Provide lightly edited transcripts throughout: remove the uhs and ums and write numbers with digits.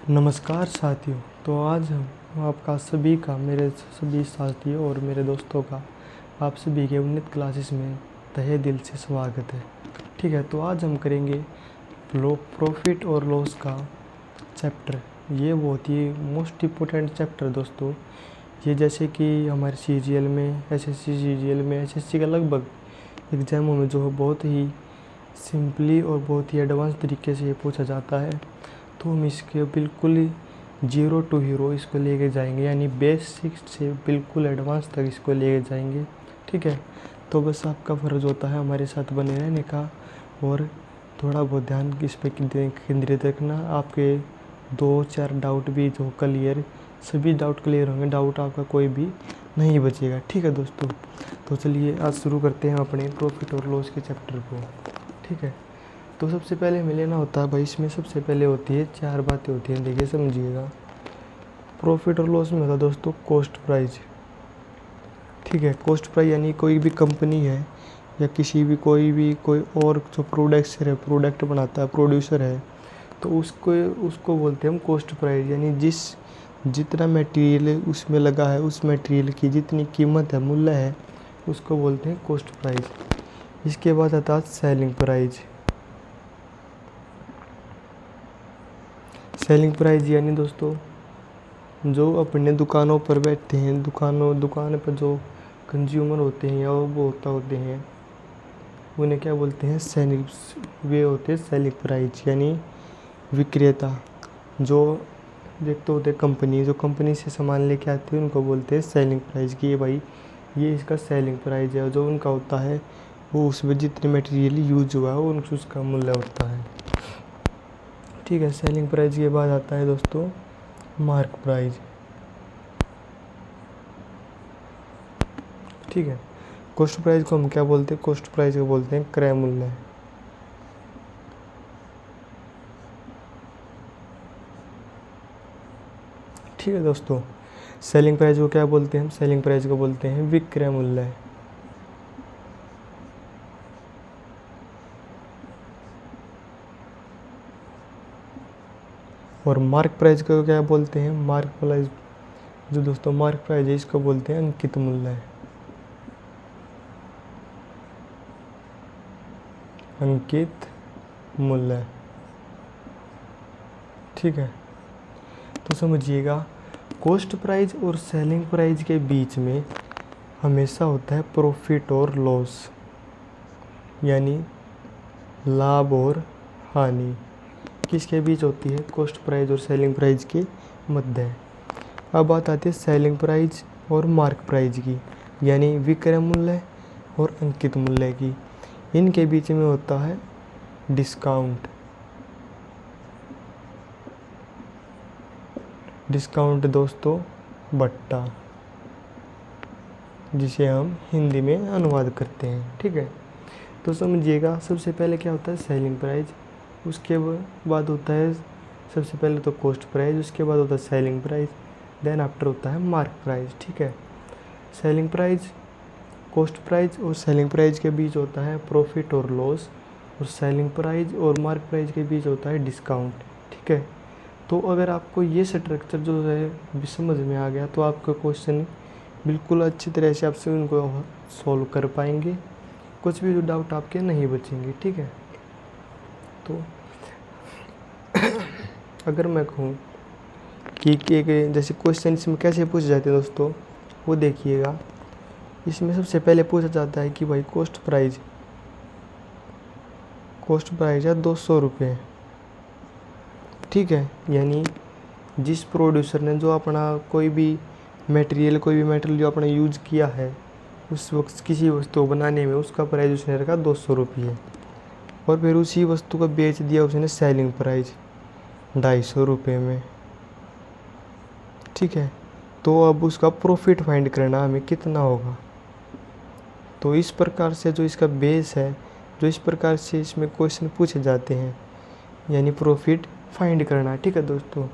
नमस्कार साथियों। तो आज हम आपका सभी का, मेरे सभी साथियों और मेरे दोस्तों का आप सभी के उन्नत क्लासेस में तहे दिल से स्वागत है। ठीक है, तो आज हम करेंगे प्रॉफिट और लॉस का चैप्टर। ये बहुत ही मोस्ट इम्पोर्टेंट चैप्टर दोस्तों। ये जैसे कि हमारे सीजीएल में, एसएससी सीजीएल में, एसएससी का लगभग एग्जामों में जो बहुत ही सिंपली और बहुत ही एडवांस तरीके से ये पूछा जाता है, तो हम इसके बिल्कुल जीरो टू हीरो इसको लेके जाएंगे, यानी बेसिक से बिल्कुल एडवांस तक इसको लेके जाएंगे। ठीक है, तो बस आपका फ़र्ज़ होता है हमारे साथ बने रहने का और थोड़ा बहुत ध्यान इस पर केंद्रित रखना। आपके 2-4 डाउट भी जो क्लियर, सभी डाउट क्लियर होंगे, डाउट आपका कोई भी नहीं बचेगा। ठीक है दोस्तों, तो चलिए आज शुरू करते हैं अपने प्रॉफिट और लॉस के चैप्टर को। ठीक है, तो सबसे पहले हमें लेना होता है भाई, इसमें सबसे पहले होती है 4 बातें होती हैं, देखिए समझिएगा। प्रॉफिट और लॉस में होता है दोस्तों कॉस्ट प्राइस। ठीक है, कॉस्ट प्राइस यानी कोई भी कंपनी है या कोई और जो प्रोडक्ट बनाता है, प्रोड्यूसर है, तो उसको बोलते हैं हम कॉस्ट प्राइस। यानी जितना मटेरियल उसमें लगा है, उस मटेरियल की जितनी कीमत है, मूल्य है, उसको बोलते हैं कॉस्ट प्राइस। इसके बाद आता है सेलिंग प्राइस। सेलिंग प्राइस यानी दोस्तों जो अपने दुकानों पर बैठते हैं, दुकान पर जो कंज्यूमर होते हैं या उपभोक्ता होते हैं, उन्हें क्या बोलते हैं, वे होते हैं सेलिंग प्राइस, यानी विक्रेता। जो देखते होते कंपनी, जो कंपनी से सामान लेके आते हैं, उनको बोलते हैं सेलिंग प्राइस की ये भाई ये इसका सेलिंग प्राइस है। जो उनका होता है वो उसमें जितनी मटेरियल यूज हुआ है उसका मूल्य होता है। ठीक है, सेलिंग प्राइस के बाद आता है दोस्तों मार्क प्राइस। ठीक है, कॉस्ट प्राइस को हम क्या बोलते हैं, कॉस्ट प्राइस को बोलते हैं क्रय मूल्य। ठीक है दोस्तों, सेलिंग प्राइस को क्या बोलते हैं हम, सेलिंग प्राइस को बोलते हैं विक्रय मूल्य। और मार्क प्राइस को क्या बोलते हैं, मार्क प्राइस, जो दोस्तों मार्क प्राइस है, इसको बोलते हैं अंकित मूल्य। अंकित मूल्य। ठीक है, तो समझिएगा कॉस्ट प्राइस और सेलिंग प्राइस के बीच में हमेशा होता है प्रॉफिट और लॉस, यानी लाभ और हानि किसके बीच होती है, कॉस्ट प्राइस और सेलिंग प्राइस के मध्य। अब बात आती है सेलिंग प्राइस और मार्क प्राइस की, यानी विक्रय मूल्य और अंकित मूल्य की। इनके बीच में होता है डिस्काउंट। डिस्काउंट दोस्तों बट्टा, जिसे हम हिंदी में अनुवाद करते हैं। ठीक है, तो समझिएगा सबसे पहले क्या होता है सेलिंग प्राइस, उसके बाद होता है सबसे पहले तो कॉस्ट प्राइस, उसके बाद होता है सेलिंग प्राइस, देन आफ्टर होता है मार्क प्राइस। ठीक है, सेलिंग प्राइस, कॉस्ट प्राइस और सेलिंग प्राइस के बीच होता है प्रॉफिट और लॉस, और सेलिंग प्राइस और मार्क प्राइस के बीच होता है डिस्काउंट। ठीक है, तो अगर आपको ये स्ट्रक्चर जो है समझ में आ गया, तो आपका क्वेश्चन बिल्कुल अच्छी तरह से आपसे उनको सॉल्व कर पाएंगे, कुछ भी डाउट आपके नहीं बचेंगे। ठीक है, तो अगर मैं कहूँ कि जैसे क्वेश्चन इसमें कैसे पूछे जाते हैं दोस्तों, वो देखिएगा। इसमें सबसे पहले पूछा जाता है कि भाई कॉस्ट प्राइस है 200 रुपये। ठीक है, यानी जिस प्रोड्यूसर ने जो अपना कोई भी मटेरियल जो अपना यूज किया है, उस वक्त किसी वस्तु को बनाने में उसका प्राइस उसने रखा 200 रुपये, और फिर उसी वस्तु को बेच दिया उसने सेलिंग प्राइस 250 रुपये में। ठीक है, तो अब उसका प्रॉफिट फाइंड करना हमें कितना होगा। तो इस प्रकार से जो इसका बेस है, जो इस प्रकार से इसमें क्वेश्चन पूछे जाते हैं, यानी प्रॉफिट फाइंड करना। ठीक है दोस्तों,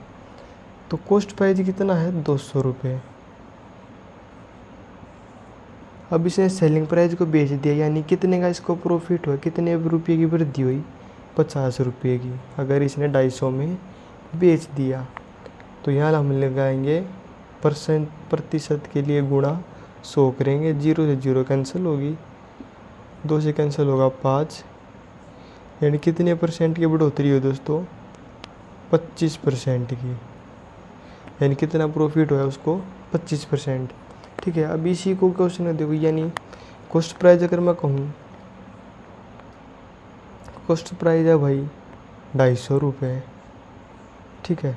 तो कॉस्ट प्राइस कितना है 200 रुपये। अब इसने सेलिंग प्राइस को बेच दिया, यानी कितने का इसको प्रॉफिट हुआ, कितने रुपये की वृद्धि हुई, 50 रुपये की, अगर इसने 250 में बेच दिया। तो यहाँ हम लगाएंगे प्रतिशत के लिए गुणा 100 करेंगे। 0 से 0 कैंसिल होगी, 2 से कैंसिल होगा 5, यानी कितने परसेंट की बढ़ोतरी हो दोस्तों? 25% की, यानी कितना प्रॉफिट हुआ उसको? 25%। ठीक है, अब इसी को क्वेश्चन में देखो, यानी कॉस्ट प्राइस अगर मैं कहूँ, कॉस्ट प्राइस है भाई 250 रुपये, ठीक है,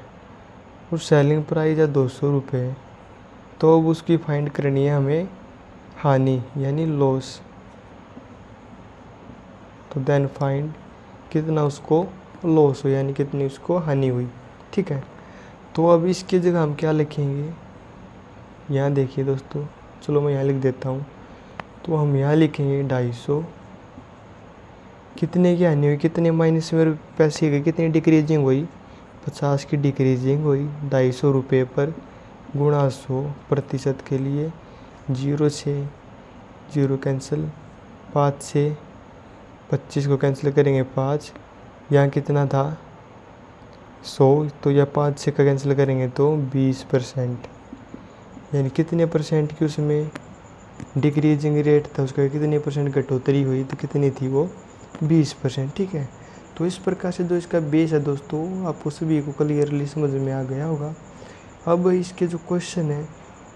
और सेलिंग प्राइस है 200 रुपये, तो अब उसकी फाइंड करनी है हमें हानि यानी लॉस। तो देन फाइंड कितना उसको लॉस हो, यानी कितनी उसको हानि हुई। ठीक है, तो अब इसकी जगह हम क्या लिखेंगे? यहाँ देखिए दोस्तों, चलो मैं यहाँ लिख देता हूँ। तो हम यहाँ लिखेंगे 250, कितने की हानि हुई, कितने माइनस में पैसे गए, कितनी डिक्रीजिंग हुई? 50 की डिक्रीजिंग हुई 250 रुपये पर, गुणा 100 प्रतिशत के लिए। 0 से 0 कैंसिल, 5 से 25 को कैंसिल करेंगे 5, यहाँ कितना था 100, तो यह 5 से कैंसिल करेंगे तो 20%, यानी कितने परसेंट की उसमें डिक्रीजिंग रेट था उसका, कितने परसेंट घटोतरी हुई, तो कितनी थी वो? 20%। ठीक है, तो इस प्रकार से जो इसका बेस है दोस्तों, आपको सभी को क्लियरली समझ में आ गया होगा। अब इसके जो क्वेश्चन है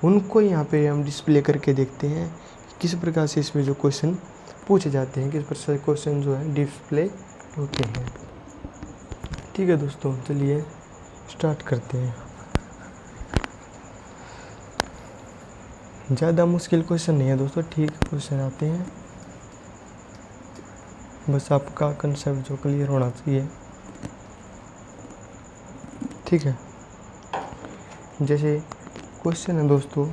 उनको यहाँ पे हम डिस्प्ले करके देखते हैं किस प्रकार से इसमें जो क्वेश्चन पूछे जाते हैं, किस प्रकार से क्वेश्चन जो है डिस्प्ले होते हैं। ठीक है दोस्तों, चलिए स्टार्ट करते हैं। ज़्यादा मुश्किल क्वेश्चन नहीं है दोस्तों, ठीक क्वेश्चन आते हैं, बस आपका कंसेप्ट जो क्लियर होना चाहिए। ठीक है, जैसे क्वेश्चन है दोस्तों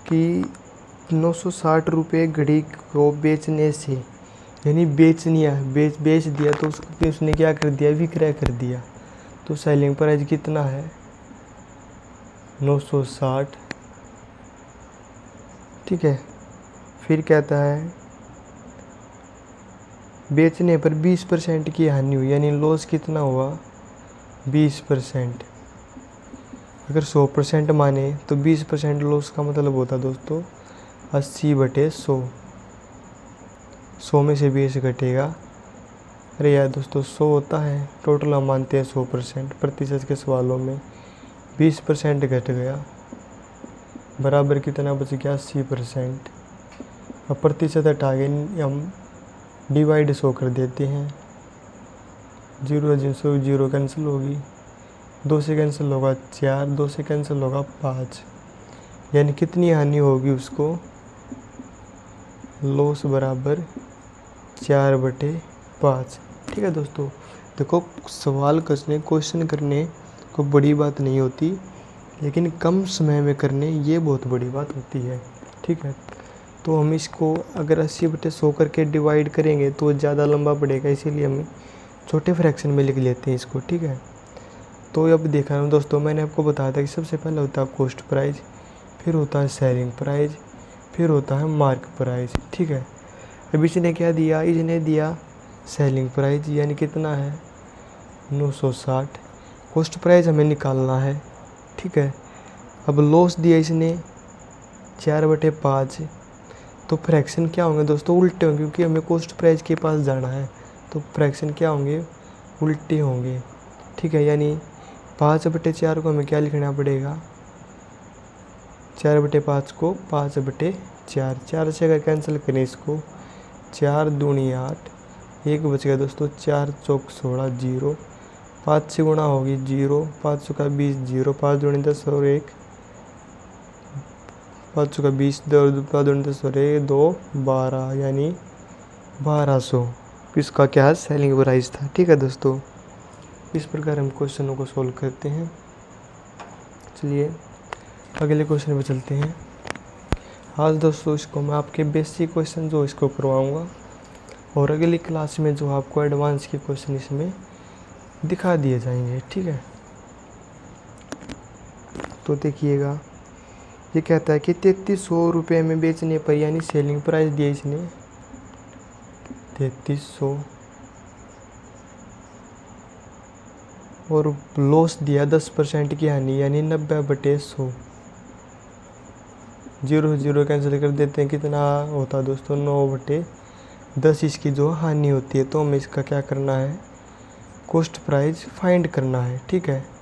कि 960 रुपये घड़ी को बेचने से, यानी बेचनी है, बेच दिया तो उसको उसने क्या कर दिया? विक्रय कर दिया। तो सेलिंग प्राइस कितना है? 960। ठीक है, फिर कहता है बेचने पर 20% की हानि हुई, यानी लॉस कितना हुआ? 20%। अगर 100% माने तो 20% लॉस का मतलब होता दोस्तों 80/100। 100 में से 20 घटेगा, अरे यार दोस्तों 100 होता है, टोटल हम मानते हैं 100%, प्रतिशत के सवालों में 20% घट गया, बराबर कितना बच गया? 80%। अब प्रतिशत हटा के हम डिवाइड 100 कर देते हैं। 0 कैंसिल होगी, 2 से कैंसिल होगा 4, 2 से कैंसिल होगा 5, यानी कितनी हानि होगी उसको? लॉस बराबर 4/5। ठीक है दोस्तों, देखो सवाल क्वेश्चन करने को बड़ी बात नहीं होती, लेकिन कम समय में करने ये बहुत बड़ी बात होती है। ठीक है, तो हम इसको अगर 80/100 करके डिवाइड करेंगे तो ज़्यादा लंबा पड़ेगा, इसीलिए हम छोटे फ्रैक्शन में लिख लेते हैं इसको। ठीक है, तो अब देखा ना दोस्तों, मैंने आपको बताया था कि सबसे पहले होता है कॉस्ट प्राइस, फिर होता है सेलिंग प्राइस, फिर होता है मार्क प्राइस। ठीक है, अब इसने क्या दिया? इसने दिया सेलिंग प्राइस, यानी कितना है? 960। कॉस्ट प्राइस हमें निकालना है। ठीक है, अब लॉस दिया इसने 4/5, तो फ्रैक्शन क्या होंगे दोस्तों? उल्टे होंगे, क्योंकि हमें कॉस्ट प्राइस के पास जाना है, तो फ्रैक्शन क्या होंगे? उल्टे होंगे। ठीक है, यानी 5/4 को हमें क्या लिखना पड़ेगा? 4/5 को 5/4, 4 से अगर कैंसिल करें इसको, 4 दूनी 8, 1 बच गया दोस्तों, 4 चौक 16, 0, 5 से गुणा होगी 0, 5 चौका 20, 0, 5 दूनी 10 और 1, 5 चौका 20, 5 दूनी 10 और 1, 2, 12, यानी 1200 इसका क्या है? सेलिंग प्राइस था। ठीक है दोस्तों, इस प्रकार हम क्वेश्चनों को सोल्व करते हैं। चलिए अगले क्वेश्चन पे चलते हैं। आज दोस्तों इसको मैं आपके बेसिक क्वेश्चन जो इसको करवाऊंगा, और अगली क्लास में जो आपको एडवांस के क्वेश्चन इसमें दिखा दिए जाएंगे। ठीक है, तो देखिएगा, ये कहता है कि 3300 रुपये में बेचने पर, यानी सेलिंग प्राइस दिया इसने 3300, और लॉस दिया 10% की हानि यानी 90/100। 0 0 कैंसिल कर देते हैं, कितना होता है दोस्तों 9/10 इसकी जो हानि होती है। तो हमें इसका क्या करना है, कॉस्ट प्राइस फाइंड करना है। ठीक है,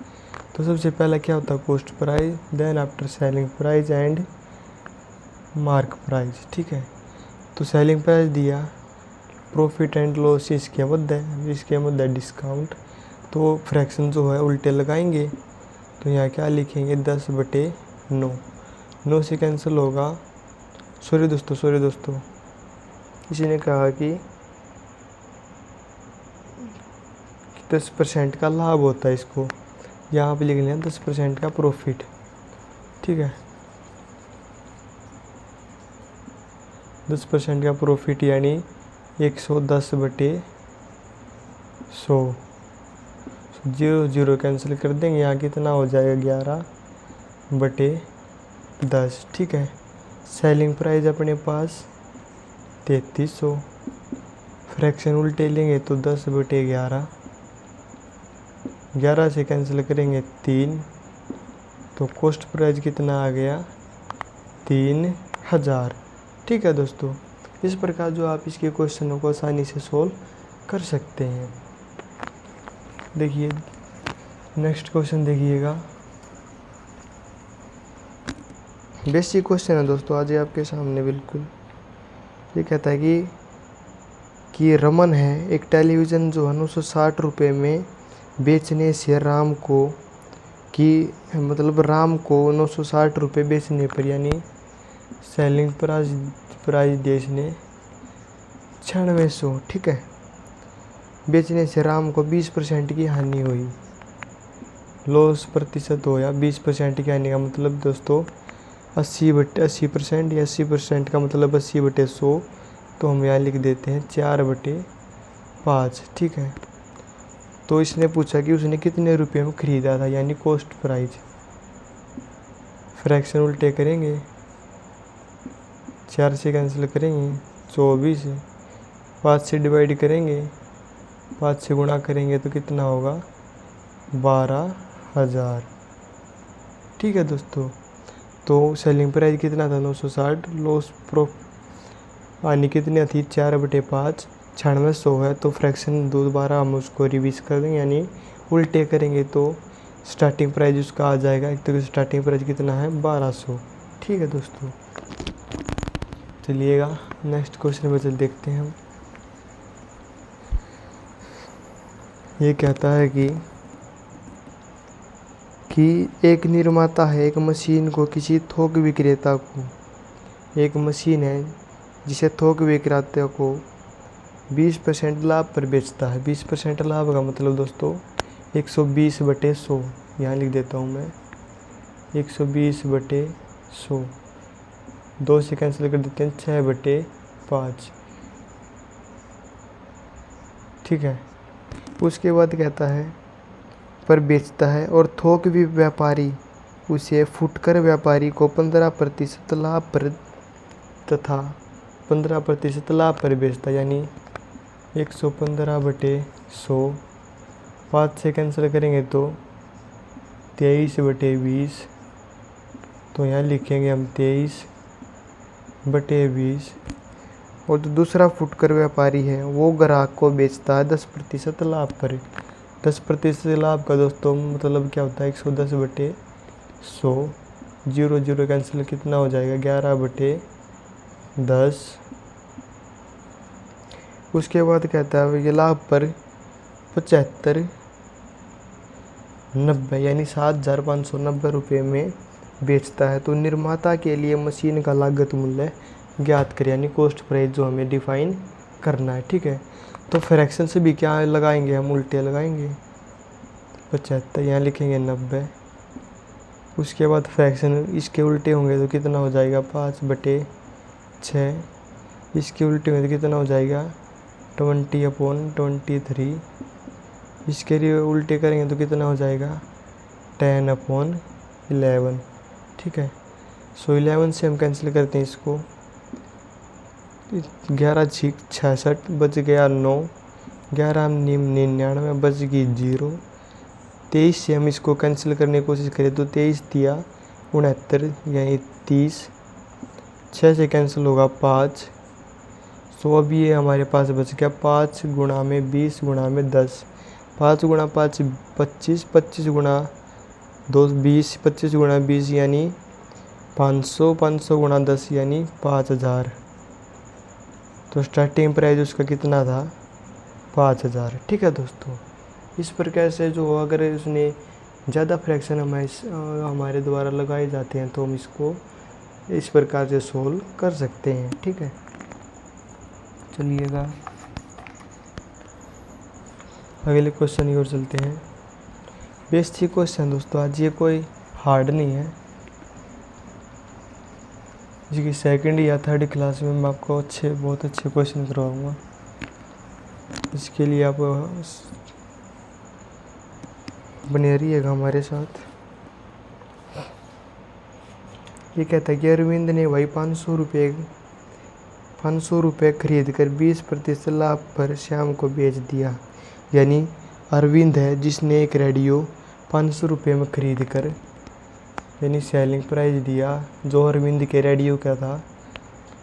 तो सबसे पहला क्या होता है cost price, then after selling price and mark price. ठीक है, तो सेलिंग प्राइस दिया, प्रॉफिट एंड लॉस इसके मध्य डिस्काउंट। तो फ्रैक्शन जो है उल्टे लगाएंगे, तो यहाँ क्या लिखेंगे 10/9। 9 से कैंसिल होगा, सॉरी दोस्तों किसी ने कहा कि 10% का लाभ होता है, इसको यहाँ पे लिख लें 10% का प्रॉफिट। ठीक है, 10% का प्रॉफिट यानी 110/100। 0 0 कैंसिल कर देंगे, यहाँ कितना हो जाएगा 11/10। ठीक है, सेलिंग प्राइस अपने पास 3300, फ्रैक्शन उल्टे लेंगे तो 10/11। 11 से कैंसिल करेंगे 3, तो कॉस्ट प्राइस कितना आ गया 3000। ठीक है दोस्तों, इस प्रकार जो आप इसके क्वेश्चनों को आसानी से सोल्व कर सकते हैं। देखिए नेक्स्ट क्वेश्चन देखिएगा, बेसिक क्वेश्चन है दोस्तों आज ये आपके सामने बिल्कुल। ये कहता है कि रमन है एक टेलीविज़न जो है 960 रुपये में बेचने से राम को 960 रुपये बेचने पर, यानी सेलिंग प्राइस देशने 9600। ठीक है, बेचने से राम को 20% की हानि हुई, लॉस प्रतिशत हो या 20% की हानि का मतलब दोस्तों 80% या 80% का मतलब 80/100। तो हम यहाँ लिख देते हैं 4/5। ठीक है, तो इसने पूछा कि उसने कितने रुपए में ख़रीदा था, यानी कॉस्ट प्राइस। फ्रैक्शन उल्टे करेंगे, 4 से कैंसिल करेंगे 24, 5 से डिवाइड करेंगे, 5 से गुणा करेंगे तो कितना होगा 12000। ठीक है दोस्तों, तो सेलिंग प्राइस कितना था 960, लॉस हानि कितनी थी 4/5, 9600 है। तो फ्रैक्शन दोबारा हम उसको रिवीज कर देंगे, यानी उल्टे करेंगे तो स्टार्टिंग प्राइस उसका आ जाएगा। एक तो स्टार्टिंग प्राइस कितना है 1200। ठीक है दोस्तों, चलिएगा नेक्स्ट क्वेश्चन में चल देखते हैं हम। ये कहता है कि एक निर्माता है एक मशीन को किसी थोक विक्रेता को, एक मशीन है जिसे थोक विक्रेता को 20% लाभ पर बेचता है। 20% लाभ का मतलब दोस्तों 120/100, यहाँ लिख देता हूँ मैं 120/100। 2 से कैंसिल कर देते हैं 6/5। ठीक है, उसके बाद कहता है पर बेचता है और थोक भी व्यापारी उसे फुटकर व्यापारी को 15% लाभ पर तथा 15% लाभ पर बेचता है, यानी 115/100। 5 से कैंसिल करेंगे तो 23/20। तो यहाँ लिखेंगे हम 23/20। और जो दूसरा फुटकर व्यापारी है वो ग्राहक को बेचता है 10% लाभ पर। 10% लाभ का दोस्तों मतलब क्या होता है 110/100। 0 0 कैंसिल कितना हो जाएगा 11/10। उसके बाद कहता है ये लाभ पर 75/90 यानी 7590 रुपये में बेचता है। तो निर्माता के लिए मशीन का लागत मूल्य ज्ञात करें, यानी कॉस्ट प्राइस जो हमें डिफाइन करना है। ठीक है, तो फ्रैक्शन से भी क्या लगाएंगे, हम उल्टे लगाएंगे। 75 यहाँ लिखेंगे 90। उसके बाद फ्रैक्शन इसके उल्टे होंगे तो कितना हो जाएगा 5/6। इसके उल्टे होंगे तो कितना हो जाएगा 20/23। इसके लिए उल्टे करेंगे तो कितना हो जाएगा 10/11। ठीक है, सो 11 से हम कैंसिल करते हैं इसको, 11 6 66 बच गया 9, 11 99 बच गई 0, 23 से हम इसको कैंसिल करने की कोशिश करें तो 23 दिया 69 यानी 30, 6 से कैंसिल होगा 5, तो अब ये हमारे पास बच गया 5 गुणा में 20 गुणा में 10, 5 गुणा 5 25, 25 गुणा 2 20, 25 गुणा 20 यानी 500, 500 गुणा 10 यानी 5000। तो स्टार्टिंग प्राइस उसका कितना था 5000। ठीक है दोस्तों, इस प्रकार से जो अगर उसने ज़्यादा फ्रैक्शन हमारे द्वारा लगाए जाते हैं तो हम इसको इस प्रकार से सोल्व कर सकते हैं। ठीक है, चलिएगा अगले क्वेश्चन की ओर चलते हैं। बेसिक क्वेश्चन दोस्तों, आज ये कोई हार्ड नहीं है, जिसकी सेकंड या थर्ड क्लास में मैं आपको बहुत अच्छे क्वेश्चन करवाऊँगा। इसके लिए आप बने रहिएगा हमारे साथ। ये कहता है कि अरविंद ने भाई 500 रुपये खरीद कर 20% लाभ पर श्याम को बेच दिया। यानी अरविंद है जिसने एक रेडियो 500 रुपये में खरीद कर, यानी सेलिंग प्राइस दिया जो अरविंद के रेडियो का था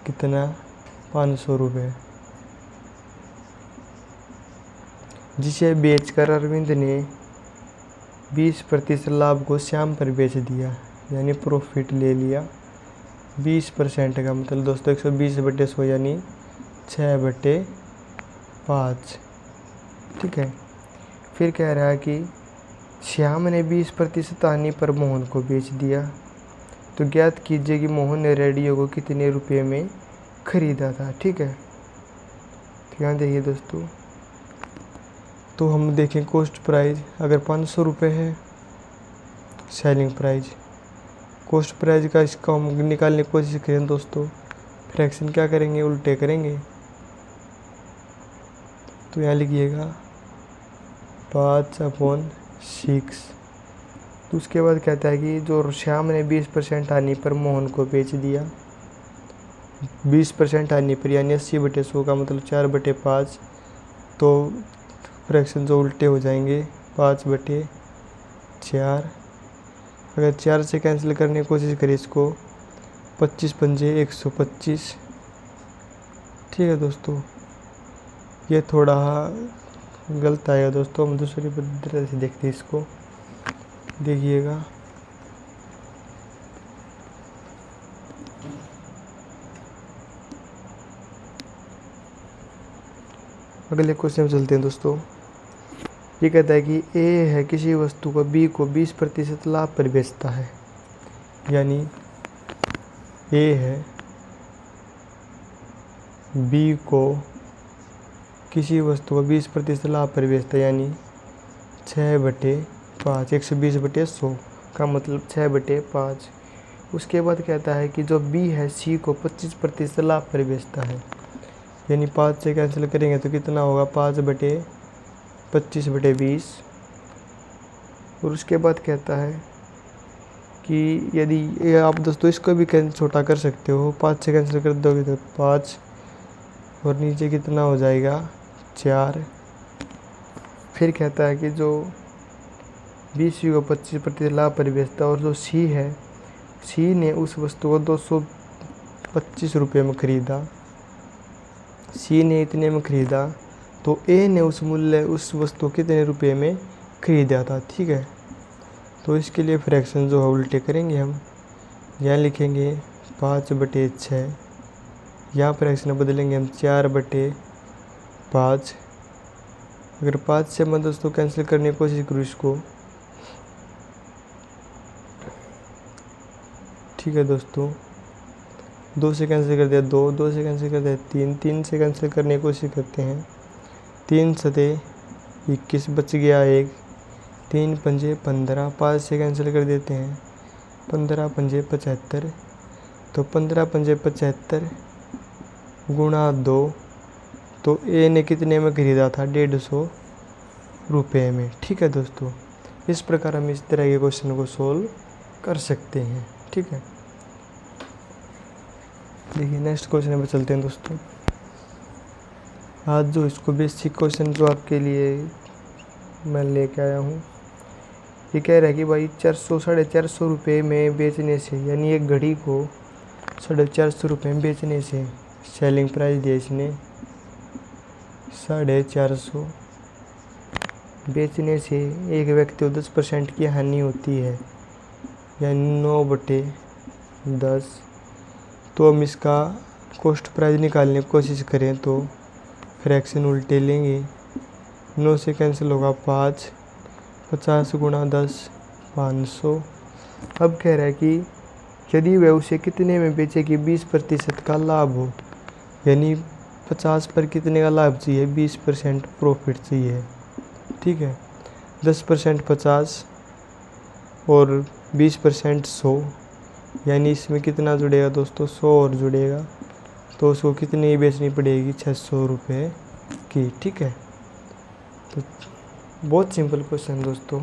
कितना 500 रुपये, जिसे बेचकर अरविंद ने 20% लाभ को श्याम पर बेच दिया, यानी प्रॉफिट ले लिया 20% का। मतलब दोस्तों 120/100 यानी 6/5। ठीक है, फिर कह रहा है कि श्याम ने 20% हानि पर मोहन को बेच दिया, तो ज्ञात कीजिए कि मोहन ने रेडियो को कितने रुपये में खरीदा था। ठीक है, ध्यान देखिए दोस्तों, तो हम देखें कॉस्ट प्राइस अगर 500 रुपये है सेलिंग प्राइस, कॉस्ट प्राइस का इसका हम निकालने की कोशिश करें दोस्तों, फ्रैक्शन क्या करेंगे उल्टे करेंगे। तो यहाँ लिखिएगा 5/6। तो उसके बाद कहता है कि जो श्याम ने 20% हानि पर मोहन को बेच दिया, 20% हानि पर यानी 80/100 का मतलब 4/5। तो फ्रैक्शन जो उल्टे हो जाएंगे 5/4। अगर 4 से कैंसिल करने की कोशिश करें इसको 25×5 125। ठीक है दोस्तों, ये थोड़ा गलत आएगा दोस्तों, हम दूसरी तरह से देखते हैं इसको, देखिएगा। अगले क्वेश्चन में चलते हैं दोस्तों। ये कहता है कि ए है किसी वस्तु को बी को 20% लाभ पर बेचता है। यानी ए है बी को किसी वस्तु को 20% लाभ पर बेचता है, यानी 6/5, 120/100 का मतलब 6/5। उसके बाद कहता है कि जो बी है सी को 25% लाभ पर बेचता है, यानी 5 से कैंसिल करेंगे तो कितना होगा 5/25/20। और उसके बाद कहता है कि यदि ये आप दोस्तों इसको भी छोटा कर सकते हो, 5 से कैंसिल कर दोगे तो 5 और नीचे कितना हो जाएगा 4। फिर कहता है कि जो बी सी को 25% लाभ पर बेचता है और जो सी है, सी ने उस वस्तु को 225 रुपये में ख़रीदा, सी ने इतने में ख़रीदा, तो ए ने उस वस्तु को कितने रुपये में ख़रीदा था। ठीक है, तो इसके लिए फ्रैक्शन जो है उल्टे करेंगे हम। यहाँ लिखेंगे 5/6, यहाँ फ्रैक्शन बदलेंगे हम 4/5। अगर 5 से मैं दोस्तों कैंसिल करने की कोशिश करूँ इसको, ठीक है दोस्तों, 2 से कैंसिल कर दिया 2, 2 से कैंसिल कर दिया 3, 3 से कैंसिल करने की कोशिश करते हैं, 3 सते 21 बच गया 1, 3 पंजे 15, 5 से कैंसिल कर देते हैं 15 पंजे 75। तो 15 पंजे 75 गुणा 2, तो ए ने कितने में ख़रीदा था 150 रुपये में। ठीक है दोस्तों, इस प्रकार हम इस तरह के क्वेश्चन को सोल्व कर सकते हैं। ठीक है, देखिए नेक्स्ट क्वेश्चन पर चलते हैं दोस्तों। आज जो इसको बेसिक क्वेश्चन जो आपके लिए मैं लेके आया हूँ, ये कह रहा है कि भाई 400 रुपये में बेचने से, यानी एक घड़ी को 450 रुपये में बेचने से, सेलिंग प्राइस दिया इसने 450, बेचने से एक व्यक्ति को 10% की हानि होती है, यानी 9/10। तो हम इसका कॉस्ट प्राइस निकालने की कोशिश करें तो फ्रैक्शन उल्टे लेंगे, 9 से कैंसिल होगा 5, 50 गुणा 10 500। अब कह रहा है कि यदि वह उसे कितने में बेचे कि 20% का लाभ हो, यानी 50 पर कितने का लाभ चाहिए, 20% प्रॉफिट चाहिए। ठीक है, 10% 50 और 20% 100, यानी इसमें कितना जुड़ेगा दोस्तों, 100 और जुड़ेगा, तो उसको कितनी बेचनी पड़ेगी, 600 रुपये की। ठीक है, तो बहुत सिंपल क्वेश्चन दोस्तों।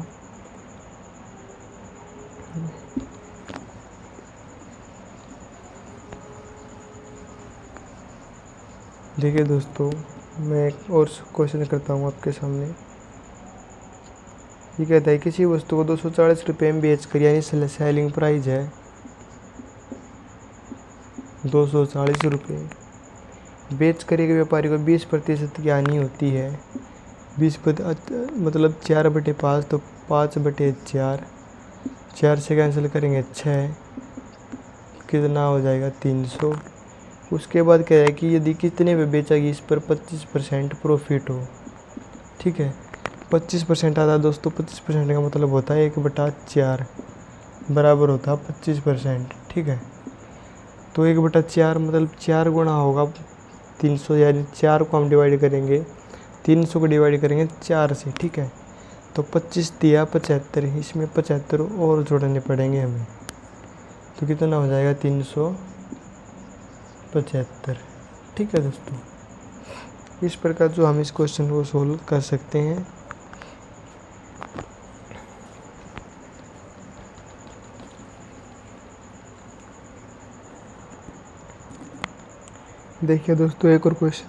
देखिए दोस्तों, मैं एक और क्वेश्चन करता हूँ आपके सामने। ये कहता है किसी वस्तु को 240 रुपये में बेच कर, यानी सेलिंग प्राइस है 240 रुपये, बेच कर एक व्यापारी को 20% की हानि होती है। 20% मतलब 4/5, तो 5/4, 4 से कैंसिल करेंगे 6, कितना हो जाएगा 300। उसके बाद कह रहा है कि यदि कितने में बेचेगी, इस पर 25% प्रॉफिट हो। ठीक है, 25% आता है दोस्तों, 25% का मतलब होता है 1/4 बराबर होता है 25%। ठीक है, तो 1/4 मतलब 4 गुना होगा 300, यानी 4 को हम डिवाइड करेंगे, 300 को डिवाइड करेंगे 4 से। ठीक है, तो 25 दिया 75, इसमें 75 और जोड़ने पड़ेंगे हमें, तो कितना हो जाएगा 375। ठीक है दोस्तों, इस प्रकार जो हम इस क्वेश्चन को सोल्व कर सकते हैं। देखिए दोस्तों, एक और क्वेश्चन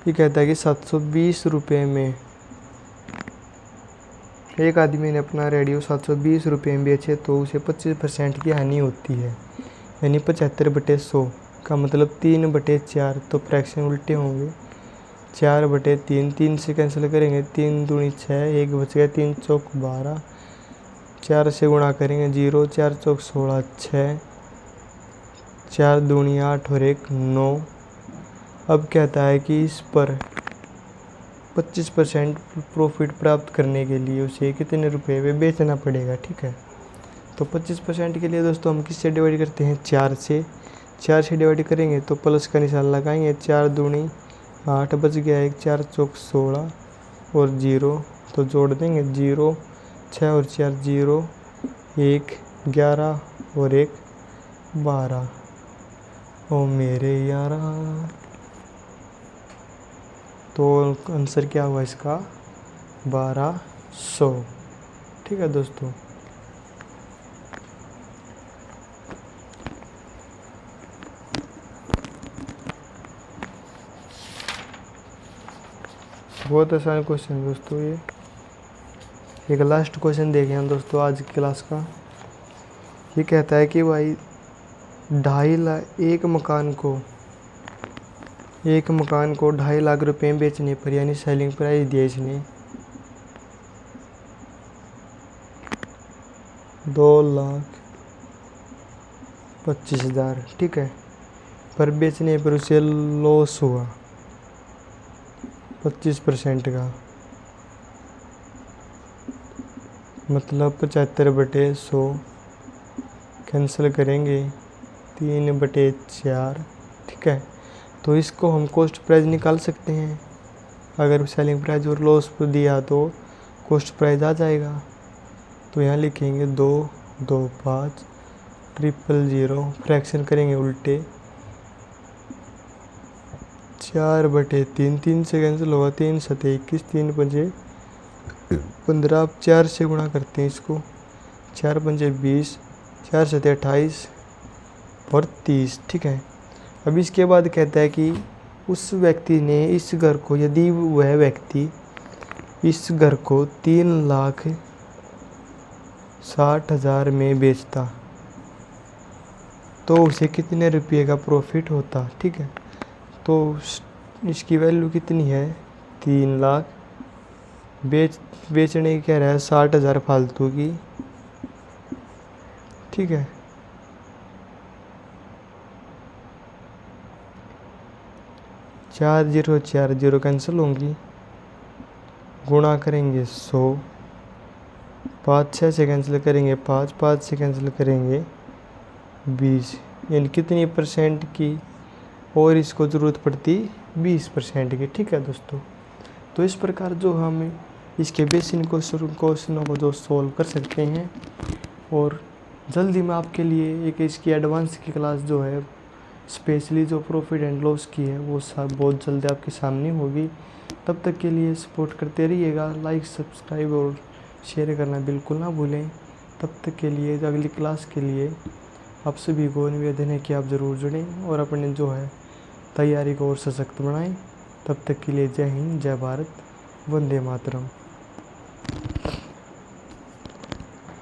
ये कहता है कि 720 रुपये में एक आदमी ने अपना रेडियो 720 रुपये में बेचे, तो उसे 25% की हानि होती है, यानी 75/100 का मतलब 3/4। तो फ्रैक्शन उल्टे होंगे, 4/3, 3 से कैंसिल करेंगे, 3 दूनी 6, 1 बच गया, 3 चौक 12, 4 से गुणा करेंगे 0, 4 चौक 16, 6, 4 दूनी 8 और 1 9। अब कहता है कि इस पर 25% प्रॉफिट प्राप्त करने के लिए उसे कितने रुपए में बेचना पड़ेगा। ठीक है, तो 25% के लिए दोस्तों हम किससे डिवाइड करते हैं, 4 से। 4 से डिवाइड करेंगे तो प्लस का निशान लगाएंगे, 4 दूनी 8 बच गया, 1 4 चौक 16 और 0, तो जोड़ देंगे 0, 6 और 4 0, 1 11 और 1 12। ओ मेरे यारा, तो आंसर क्या हुआ इसका, 1200। ठीक है दोस्तों, बहुत आसान क्वेश्चन दोस्तों। ये एक लास्ट क्वेश्चन देखें हम दोस्तों आज की क्लास का। ये कहता है कि भाई 2.5 लाख एक मकान को 2.5 लाख रुपए में बेचने पर, यानी सेलिंग प्राइस दिया इसने 2,25,000। ठीक है, पर बेचने पर उसे लॉस हुआ 25% का, मतलब 75/100, कैंसिल करेंगे 3/4। ठीक है, तो इसको हम कॉस्ट प्राइस निकाल सकते हैं। अगर सेलिंग प्राइस और लॉस दिया तो कॉस्ट प्राइस आ जाएगा। तो यहाँ लिखेंगे 2 2 5 000, फ्रैक्शन करेंगे उल्टे, 4/3, 3 से कैंसिल होगा, 3 7 21, 3 5 15। आप 4 से गुणा करते हैं इसको, 4 5 20, 4 7 28 और 30। ठीक है, अब इसके बाद कहता है कि उस व्यक्ति ने इस घर को, यदि वह व्यक्ति इस घर को 3,60,000 में बेचता तो उसे कितने रुपये का प्रॉफिट होता। ठीक है, तो इसकी वैल्यू कितनी है 3 लाख, बेचने की कह रहा है 60,000 फालतू की। ठीक है, चार जीरो कैंसिल होंगी, गुणा करेंगे 100, 5 6 से कैंसिल करेंगे 5, 5 से कैंसिल करेंगे 20, यानी कितनी परसेंट की, और इसको ज़रूरत पड़ती 20% की। ठीक है दोस्तों, तो इस प्रकार जो हम इसके बेसिक क्वेश्चनों को जो सोल्व कर सकते हैं, और जल्दी मैं आपके लिए एक इसकी एडवांस की क्लास जो है स्पेशली जो प्रॉफिट एंड लॉस की है वो सब बहुत जल्दी आपके सामने होगी। तब तक के लिए सपोर्ट करते रहिएगा, लाइक सब्सक्राइब और शेयर करना बिल्कुल ना भूलें। तब तक के लिए अगली क्लास के लिए आप सभी को निवेदन है कि आप ज़रूर जुड़ें और अपने जो है तैयारी को और सशक्त बनाएं। तब तक के लिए जय हिंद, जय भारत, वंदे मातरम।